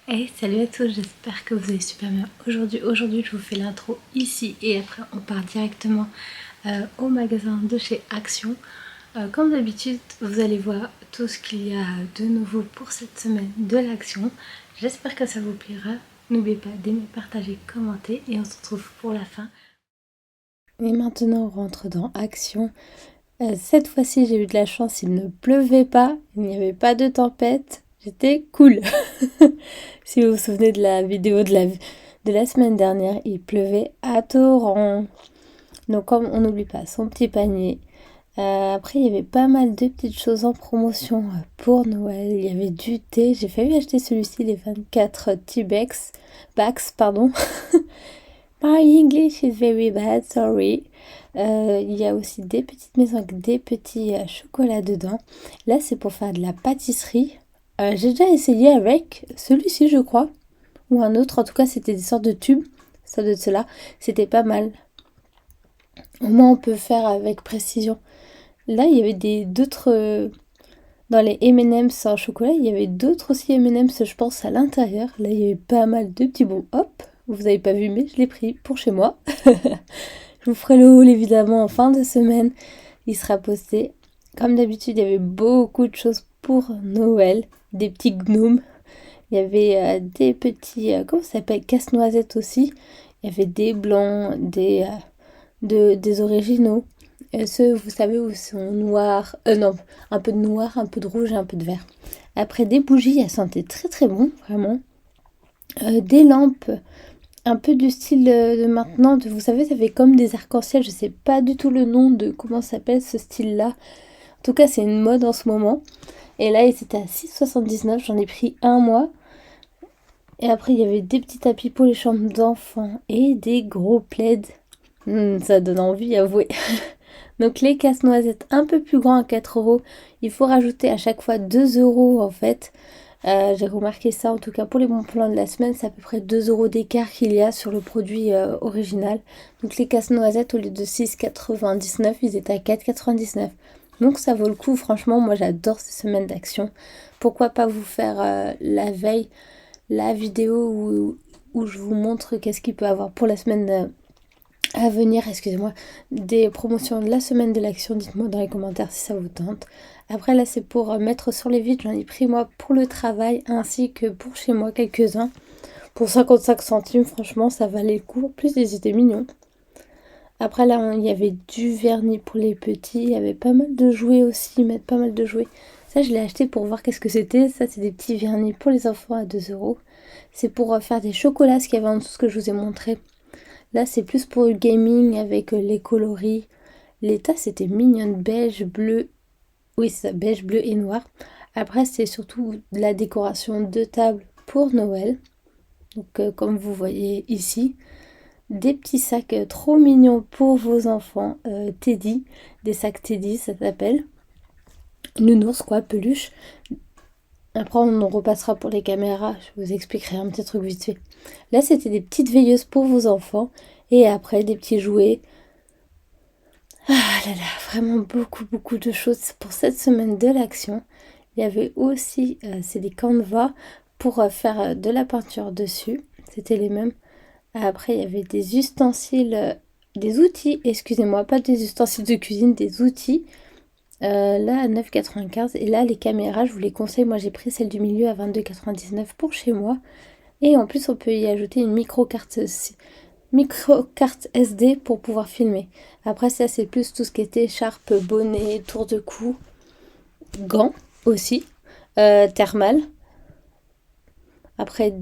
Hey, salut à tous, j'espère que vous allez super bien. Aujourd'hui, je vous fais l'intro ici et après on part directement au magasin de chez Action. Comme d'habitude, vous allez voir tout ce qu'il y a de nouveau pour cette semaine de l'Action. J'espère que ça vous plaira. N'oubliez pas d'aimer, partager, commenter et on se retrouve pour la fin. Et maintenant, on rentre dans Action. Cette fois-ci, j'ai eu de la chance, il ne pleuvait pas, il n'y avait pas de tempête. J'étais cool. Si vous vous souvenez de la vidéo de la semaine dernière, il pleuvait à torrent. Donc comme on n'oublie pas son petit panier. Après, il y avait pas mal de petites choses en promotion pour Noël. Il y avait du thé. J'ai failli acheter celui-ci, les 24 tea bags, pardon. My English is very bad, sorry. Il y a aussi des petites maisons avec des petits chocolats dedans. Là, c'est pour faire de la pâtisserie. J'ai déjà essayé avec celui-ci, je crois. Ou un autre. En tout cas, c'était des sortes de tubes. Ça doit être cela. C'était pas mal. Au moins, on peut faire avec précision. Là, il y avait d'autres... dans les M&M's en chocolat, il y avait d'autres aussi M&M's, je pense, à l'intérieur. Là, il y avait pas mal de petits bons. Hop, vous avez pas vu, mais je l'ai pris pour chez moi. Je vous ferai le haul, évidemment, en fin de semaine. Il sera posté. Comme d'habitude, il y avait beaucoup de choses pour Noël. Des petits gnomes. Il y avait des petits... comment ça s'appelle? Casse-noisettes aussi. Il y avait des blancs, des originaux. Ceux, vous savez, où ils sont noirs. Non, un peu de noir, un peu de rouge et un peu de vert. Après, des bougies, elles sentaient très très bon, vraiment. Des lampes, un peu du style de maintenant. Vous savez, ça fait comme des arcs-en-ciel. Je sais pas du tout le nom de comment s'appelle ce style-là. En tout cas, c'est une mode en ce moment. Et là, c'était à 6,79. J'en ai pris un mois. Et après, il y avait des petits tapis pour les chambres d'enfants et des gros plaids. Ça donne envie, avouez. Donc les casse-noisettes un peu plus grands à 4 euros. Il faut rajouter à chaque fois 2 euros en fait. J'ai remarqué ça en tout cas pour les bons plans de la semaine. C'est à peu près 2 euros d'écart qu'il y a sur le produit original. Donc les casse-noisettes au lieu de 6,99, ils étaient à 4,99. Donc ça vaut le coup. Franchement, moi j'adore ces semaines d'action. Pourquoi pas vous faire la veille la vidéo où je vous montre qu'est-ce qu'il peut avoir pour la semaine à venir, excusez-moi, des promotions de la semaine de l'action. Dites-moi dans les commentaires si ça vous tente. Après là c'est pour mettre sur les vides, j'en ai pris moi pour le travail ainsi que pour chez moi quelques-uns. Pour 55 centimes, franchement ça valait le coup. En plus ils étaient mignons. Après là il y avait du vernis pour les petits, il y avait pas mal de jouets aussi, ils mettent pas mal de jouets. Ça je l'ai acheté pour voir qu'est-ce que c'était. Ça c'est des petits vernis pour les enfants à 2 euros. C'est pour faire des chocolats, ce qu'il y avait en dessous, ce que je vous ai montré. Là, c'est plus pour le gaming avec les coloris. Les tasses, c'était mignonne, beige, bleu. Oui, c'est ça, beige, bleu et noir. Après, c'est surtout de la décoration de table pour Noël. Donc, comme vous voyez ici, des petits sacs trop mignons pour vos enfants. Teddy, des sacs Teddy, ça s'appelle. Nounours, quoi, peluche. Après, on repassera pour les caméras. Je vous expliquerai un petit truc vite fait. Là, c'était des petites veilleuses pour vos enfants. Et après, des petits jouets. Ah là là, vraiment beaucoup de choses pour cette semaine de l'action. Il y avait aussi, c'est des canevas pour faire de la peinture dessus. C'était les mêmes. Après, il y avait des ustensiles, des outils, excusez-moi, pas des ustensiles de cuisine, des outils. Là, à 9,95. Et là, les caméras, je vous les conseille. Moi, j'ai pris celle du milieu à 22,99 pour chez moi. Et en plus, on peut y ajouter une micro-carte SD pour pouvoir filmer. Après ça, c'est plus tout ce qui était écharpe, bonnet, tour de cou, gants aussi, thermal. Après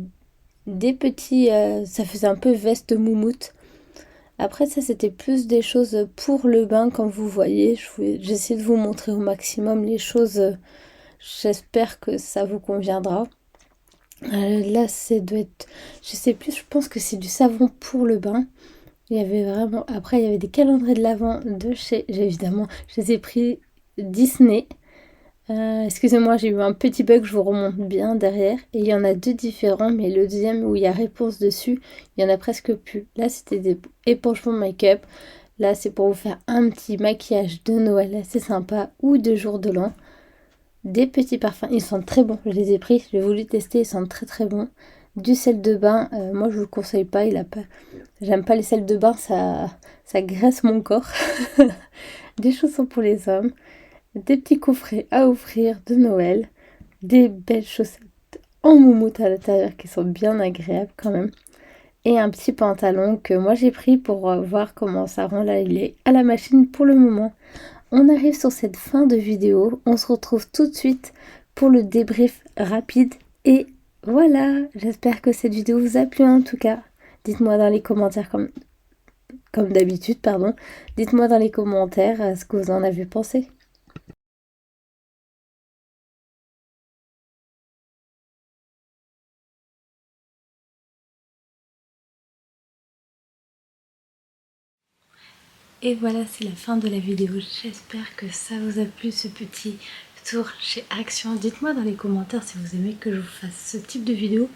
des petits, ça faisait un peu veste moumoute. Après ça, c'était plus des choses pour le bain, comme vous voyez. J'essaie de vous montrer au maximum les choses. J'espère que ça vous conviendra. Là, c'est doit être, je sais plus, je pense que c'est du savon pour le bain. Il y avait vraiment, après il y avait des calendriers de l'Avent de chez, évidemment, je les ai pris Disney. Excusez-moi, j'ai eu un petit bug, je vous remonte bien derrière. Et il y en a deux différents, mais le deuxième où il y a réponse dessus, il y en a presque plus. Là, c'était des épongements make-up. Là, c'est pour vous faire un petit maquillage de Noël assez sympa ou de jour de l'an. des petits parfums, ils sentent très bons, je les ai pris, j'ai voulu tester, ils sentent très très bons. Du sel de bain, moi je vous le conseille pas, j'aime pas les sels de bain, ça graisse mon corps. Des chaussons pour les hommes, des petits coffrets à offrir de Noël, des belles chaussettes en moumoute à l'intérieur qui sont bien agréables quand même, et un petit pantalon que moi j'ai pris pour voir comment ça rend. Là il est à la machine pour le moment. On arrive sur cette fin de vidéo, on se retrouve tout de suite pour le débrief rapide et voilà, j'espère que cette vidéo vous a plu en tout cas. Dites-moi dans les commentaires comme d'habitude, pardon. Dites-moi dans les commentaires ce que vous en avez pensé. Et voilà, c'est la fin de la vidéo. J'espère que ça vous a plu, ce petit tour chez Action. Dites-moi dans les commentaires si vous aimez que je vous fasse ce type de vidéo.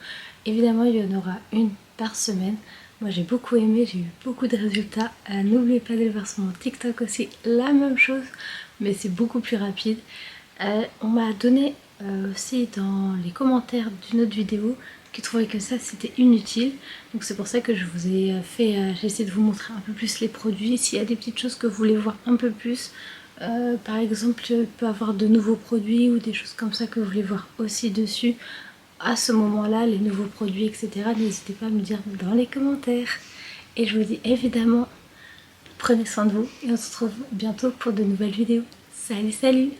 Évidemment, il y en aura une par semaine. Moi, j'ai beaucoup aimé, j'ai eu beaucoup de résultats. N'oubliez pas d'aller voir sur mon TikTok aussi la même chose, mais c'est beaucoup plus rapide. On m'a donné aussi dans les commentaires d'une autre vidéo qui trouvait que ça c'était inutile, donc c'est pour ça que je vous ai fait, j'ai essayé de vous montrer un peu plus les produits. S'il y a des petites choses que vous voulez voir un peu plus, par exemple il peut y avoir de nouveaux produits ou des choses comme ça que vous voulez voir aussi dessus, à ce moment là les nouveaux produits etc, n'hésitez pas à me dire dans les commentaires. Et je vous dis évidemment prenez soin de vous et on se retrouve bientôt pour de nouvelles vidéos. Salut salut!